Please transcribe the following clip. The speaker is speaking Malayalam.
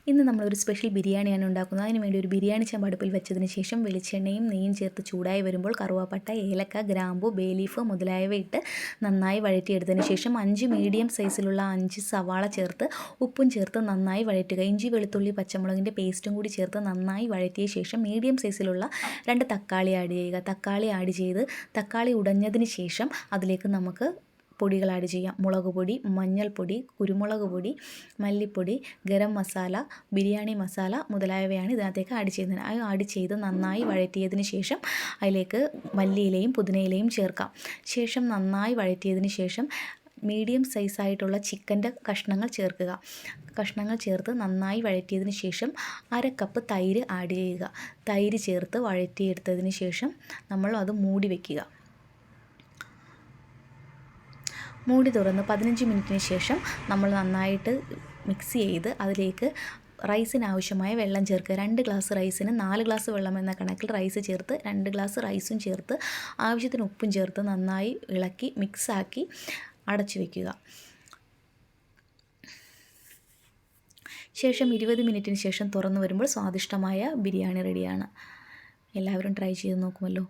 ഇന്ന് നമ്മളൊരു സ്പെഷ്യൽ ബിരിയാണിയാണ് ഉണ്ടാക്കുന്നത്. അതിന് വേണ്ടി ഒരു ബിരിയാണി ചെമ്പ് അടുപ്പിൽ വെച്ചതിന് ശേഷം വെളിച്ചെണ്ണയും നെയ്യും ചേർത്ത് ചൂടായി വരുമ്പോൾ കറുവാപ്പട്ട, ഏലക്ക, ഗ്രാമ്പു, ബേ ലീഫ് മുതലായവ ഇട്ട് നന്നായി വഴറ്റിയെടുത്തതിന് ശേഷം 5 മീഡിയം സൈസിലുള്ള 5 സവാള ചേർത്ത് ഉപ്പും ചേർത്ത് നന്നായി വഴറ്റുക. ഇഞ്ചി, വെളുത്തുള്ളി, പച്ചമുളകിൻ്റെ പേസ്റ്റും കൂടി ചേർത്ത് നന്നായി വഴറ്റിയ ശേഷം മീഡിയം സൈസിലുള്ള 2 തക്കാളി ആഡ് ചെയ്യുക. തക്കാളി ആഡ് ചെയ്ത് തക്കാളി ഉടഞ്ഞതിന് ശേഷം അതിലേക്ക് നമുക്ക് പൊടികൾ ആഡ് ചെയ്യാം. മുളക് പൊടി, മഞ്ഞൾപ്പൊടി, കുരുമുളക് പൊടി, മല്ലിപ്പൊടി, ഗരം മസാല, ബിരിയാണി മസാല മുതലായവയാണ് ഇതിനകത്തേക്ക് ആഡ് ചെയ്യുന്നത്. അത് ആഡ് ചെയ്ത് നന്നായി വഴറ്റിയതിന് ശേഷം അതിലേക്ക് മല്ലിയിലയും പുതിനയിലയും ചേർക്കാം. ശേഷം നന്നായി വഴറ്റിയതിന് ശേഷം മീഡിയം സൈസായിട്ടുള്ള ചിക്കൻ്റെ കഷ്ണങ്ങൾ ചേർക്കുക. കഷ്ണങ്ങൾ ചേർത്ത് നന്നായി വഴറ്റിയതിന് ശേഷം 1/2 കപ്പ് തൈര് ആഡ് ചെയ്യുക. തൈര് ചേർത്ത് വഴറ്റിയെടുത്തതിന് ശേഷം നമ്മൾ അത് മൂടി വയ്ക്കുക. മൂടി തുറന്ന് 15 മിനിറ്റിന് ശേഷം നമ്മൾ നന്നായിട്ട് മിക്സ് ചെയ്ത് അതിലേക്ക് റൈസിന് ആവശ്യമായ വെള്ളം ചേർക്കുക. 2 ഗ്ലാസ് റൈസിന് 4 ഗ്ലാസ് വെള്ളം എന്ന കണക്കിൽ റൈസ് ചേർത്ത് 2 ഗ്ലാസ് റൈസും ചേർത്ത് ആവശ്യത്തിന് ഉപ്പും ചേർത്ത് നന്നായി ഇളക്കി മിക്സാക്കി അടച്ചു വയ്ക്കുക. ശേഷം 20 മിനിറ്റിന് ശേഷം തുറന്നു വരുമ്പോൾ സ്വാദിഷ്ടമായ ബിരിയാണി റെഡിയാണ്. എല്ലാവരും ട്രൈ ചെയ്ത് നോക്കുമല്ലോ.